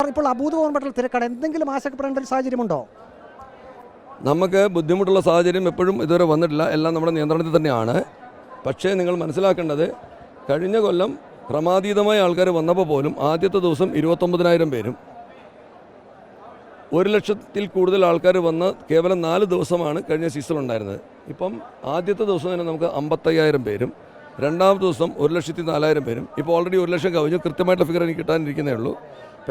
ഇപ്പോൾ അഭൂതപൂർവ്വമായിട്ടുള്ള തിരക്കാണ്. എന്തെങ്കിലും ആശങ്കപ്പെടേണ്ട ഒരു സാഹചര്യമുണ്ടോ? നമുക്ക് ബുദ്ധിമുട്ടുള്ള സാഹചര്യം എപ്പോഴും ഇതുവരെ വന്നിട്ടില്ല. എല്ലാം നമ്മുടെ നിയന്ത്രണത്തിൽ തന്നെയാണ്. പക്ഷേ നിങ്ങൾ മനസ്സിലാക്കേണ്ടത്, കഴിഞ്ഞ കൊല്ലം ക്രമാതീതമായ ആൾക്കാർ വന്നപ്പോൾ പോലും ആദ്യത്തെ ദിവസം 29,000 പേരും 1,00,000-ൽ കൂടുതൽ ആൾക്കാർ വന്ന് കേവലം 4 ദിവസമാണ് കഴിഞ്ഞ സീസണിലുണ്ടായിരുന്നത്. ഇപ്പം ആദ്യത്തെ ദിവസം തന്നെ നമുക്ക് 55,000 പേരും, രണ്ടാമത്തെ ദിവസം 1,04,000 പേരും, ഇപ്പോൾ ഓൾറെഡി 1,00,000 കവിഞ്ഞു. കൃത്യമായിട്ടുള്ള ഫിഗർ എനിക്ക് കിട്ടാനിരിക്കുന്നേ ഉള്ളൂ.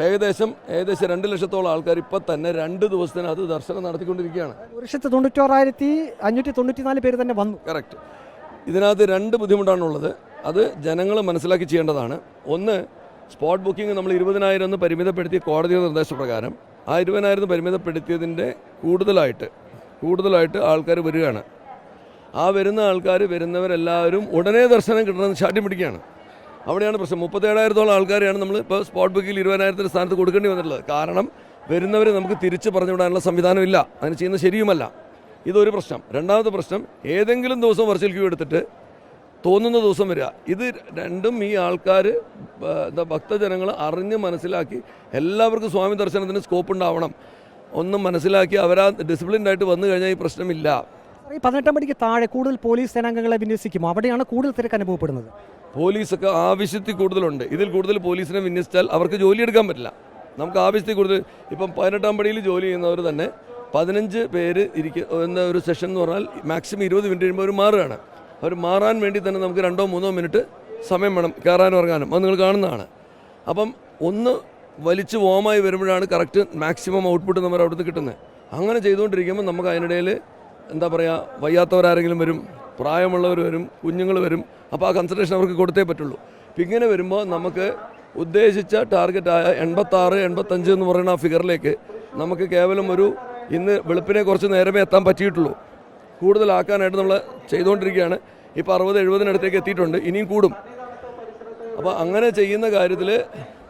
ഏകദേശം 2 ലക്ഷത്തോളം ആൾക്കാർ ഇപ്പം തന്നെ 2 ദിവസത്തിനകത്ത് ദർശനം നടത്തിക്കൊണ്ടിരിക്കുകയാണ്. 1,96,594 പേര് തന്നെ വന്നു. കറക്റ്റ്. ഇതിനകത്ത് 2 ബുദ്ധിമുട്ടാണുള്ളത്. അത് ജനങ്ങൾ മനസ്സിലാക്കി ചെയ്യേണ്ടതാണ്. ഒന്ന്, സ്പോട്ട് ബുക്കിംഗ് നമ്മൾ 20,000 എന്ന് പരിമിതപ്പെടുത്തിയ കോടതിയുടെ നിർദ്ദേശപ്രകാരം ആ 20,000 പരിമിതപ്പെടുത്തിയതിൻ്റെ കൂടുതലായിട്ട് ആൾക്കാർ വരികയാണ്. ആ വരുന്ന ആൾക്കാർ വരുന്നവരെല്ലാവരും ഉടനെ ദർശനം കിട്ടണമെന്ന് ശാഠ്യം പിടിക്കുകയാണ്. അവിടെയാണ് പ്രശ്നം. 37,000-ഓളം ആൾക്കാരെയാണ് നമ്മൾ ഇപ്പോൾ സ്പോട്ട് ബുക്കിൽ 20,000-ൻ്റെ സ്ഥാനത്ത് കൊടുക്കേണ്ടി വന്നിട്ടുള്ളത്. കാരണം വരുന്നവരെ നമുക്ക് തിരിച്ച് പറഞ്ഞു വിടാനുള്ള സംവിധാനമില്ല. അതിന് ചെയ്യുന്നത് ശരിയുമല്ല. ഇതൊരു പ്രശ്നം. രണ്ടാമത്തെ പ്രശ്നം, ഏതെങ്കിലും ദിവസം വെർച്വൽ ക്യൂ എടുത്തിട്ട് തോന്നുന്ന ദിവസം വരിക. ഇത് രണ്ടും ഈ ആൾക്കാർ ഭക്തജനങ്ങൾ അറിഞ്ഞ് മനസ്സിലാക്കി എല്ലാവർക്കും സ്വാമി ദർശനത്തിന് സ്കോപ്പ് ഉണ്ടാവണം ഒന്നും മനസ്സിലാക്കി അവരാ ഡിസിപ്ലിൻഡായിട്ട് വന്നു കഴിഞ്ഞാൽ ഈ പ്രശ്നമില്ല. ഈ 18 മണിക്ക് താഴെ കൂടുതൽ പോലീസ് സേനാംഗങ്ങളെ വിന്യസിക്കുമോ? അവിടെയാണ് കൂടുതൽ തിരക്ക് അനുഭവപ്പെടുന്നത്. പോലീസൊക്കെ ആവശ്യത്തിൽ കൂടുതലുണ്ട്. ഇതിൽ കൂടുതൽ പോലീസിനെ വിന്യസിച്ചാൽ അവർക്ക് ജോലി എടുക്കാൻ പറ്റില്ല. നമുക്ക് ആവശ്യത്തിൽ കൂടുതൽ, ഇപ്പം 18-ാം പടിയിൽ ജോലി ചെയ്യുന്നവർ തന്നെ 15 പേര് എന്ന ഒരു സെഷൻ എന്ന് പറഞ്ഞാൽ മാക്സിമം 20 മിനിറ്റ് കഴിയുമ്പോൾ അവർ മാറുകയാണ്. അവർ മാറാൻ വേണ്ടി തന്നെ നമുക്ക് 2-3 മിനിറ്റ് സമയം വേണം കയറാനും ഇറങ്ങാനും. അത് നിങ്ങൾ കാണുന്നതാണ്. അപ്പം ഒന്ന് വലിച്ച് വോമായി വരുമ്പോഴാണ് കറക്റ്റ് മാക്സിമം ഔട്ട്പുട്ട് നമ്മൾ അവിടുന്ന് കിട്ടുന്നത്. അങ്ങനെ ചെയ്തുകൊണ്ടിരിക്കുമ്പോൾ നമുക്ക് അതിനിടയിൽ എന്താ പറയുക, വയ്യാത്തവരാരെങ്കിലും വരും, പ്രായമുള്ളവർ വരും, കുഞ്ഞുങ്ങൾ വരും. അപ്പോൾ ആ കൺസിഡറേഷൻ അവർക്ക് കൊടുത്തേ പറ്റുള്ളൂ. അപ്പം ഇങ്ങനെ വരുമ്പോൾ നമുക്ക് ഉദ്ദേശിച്ച ടാർഗറ്റായ 86-85 എന്ന് പറയുന്ന ആ ഫിഗറിലേക്ക് നമുക്ക് കേവലം ഇന്ന് വെളുപ്പിനെ കുറച്ച് നേരമേ എത്താൻ പറ്റിയിട്ടുള്ളൂ. കൂടുതലാക്കാനായിട്ട് നമ്മൾ ചെയ്തുകൊണ്ടിരിക്കുകയാണ്. ഇപ്പോൾ 60-70-നടുത്തേക്ക് എത്തിയിട്ടുണ്ട്. ഇനിയും കൂടും. അപ്പോൾ അങ്ങനെ ചെയ്യുന്ന കാര്യത്തിൽ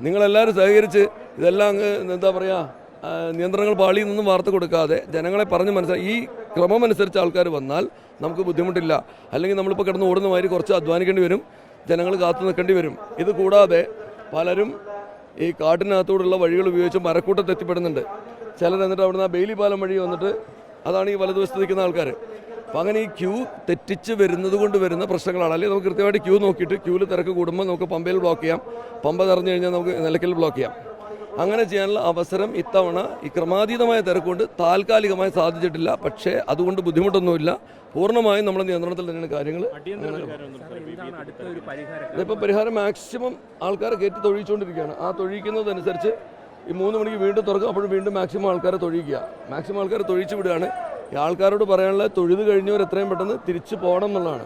നിങ്ങളെല്ലാവരും സഹകരിച്ച് ഇതെല്ലാം അങ്ങ് എന്താ പറയുക, നിയന്ത്രണങ്ങൾ പാളിയിൽ നിന്നും വാർത്ത കൊടുക്കാതെ ജനങ്ങളെ പറഞ്ഞ് മനസ്സിലാക്കി ഈ ക്രമമനുസരിച്ച് ആൾക്കാർ വന്നാൽ നമുക്ക് ബുദ്ധിമുട്ടില്ല. അല്ലെങ്കിൽ നമ്മളിപ്പോൾ കിടന്ന് ഓടുന്ന മാതിരി കുറച്ച് അധ്വാനിക്കേണ്ടി വരും, ജനങ്ങൾ കാത്തു നിൽക്കേണ്ടി വരും. ഇത് കൂടാതെ പലരും ഈ കാട്ടിനകത്തോടുള്ള വഴികൾ ഉപയോഗിച്ച് മരക്കൂട്ടത്ത് എത്തിപ്പെടുന്നുണ്ട്. ചിലർ എന്നിട്ട് അവിടുന്ന് ആ ബെയിലി പാലം വഴി വന്നിട്ട്, അതാണ് ഈ വലതുവശത്ത് നിൽക്കുന്ന ആൾക്കാർ. അപ്പോൾ അങ്ങനെ ഈ ക്യൂ തെറ്റിച്ച് വരുന്നത് കൊണ്ട് വരുന്ന പ്രശ്നങ്ങളാണ്. അല്ലെങ്കിൽ നമുക്ക് കൃത്യമായിട്ട് ക്യൂ നോക്കിയിട്ട് ക്യൂവിൽ തിരക്ക് കൂടുമ്പോൾ നമുക്ക് പമ്പയിൽ ബ്ലോക്ക് ചെയ്യാം, പമ്പ നിറഞ്ഞു കഴിഞ്ഞാൽ നമുക്ക് നിലയ്ക്കൽ ബ്ലോക്ക് ചെയ്യാം. അങ്ങനെ ചെയ്യാനുള്ള അവസരം ഇത്തവണ ഈ ക്രമാതീതമായ തിരക്കുകൊണ്ട് താൽക്കാലികമായി സാധിച്ചിട്ടില്ല. പക്ഷേ അതുകൊണ്ട് ബുദ്ധിമുട്ടൊന്നുമില്ല. പൂർണ്ണമായും നമ്മുടെ നിയന്ത്രണത്തിൽ തന്നെയാണ് കാര്യങ്ങൾ. ഇതിപ്പോൾ പരിഹാരം മാക്സിമം ആൾക്കാരെ കയറ്റി തൊഴിച്ചുകൊണ്ടിരിക്കുകയാണ്. ആ തൊഴിക്കുന്നതനുസരിച്ച് ഈ 3 മണിക്ക് വീണ്ടും തുറക്കും. അപ്പോഴും വീണ്ടും മാക്സിമം ആൾക്കാരെ തൊഴിക്കുക, മാക്സിമം ആൾക്കാരെ തൊഴിച്ചു വിടുകയാണ്. ഈ ആൾക്കാരോട് പറയാനുള്ള തൊഴുത് കഴിഞ്ഞവർ എത്രയും പെട്ടെന്ന് തിരിച്ചു പോകണം എന്നുള്ളതാണ്.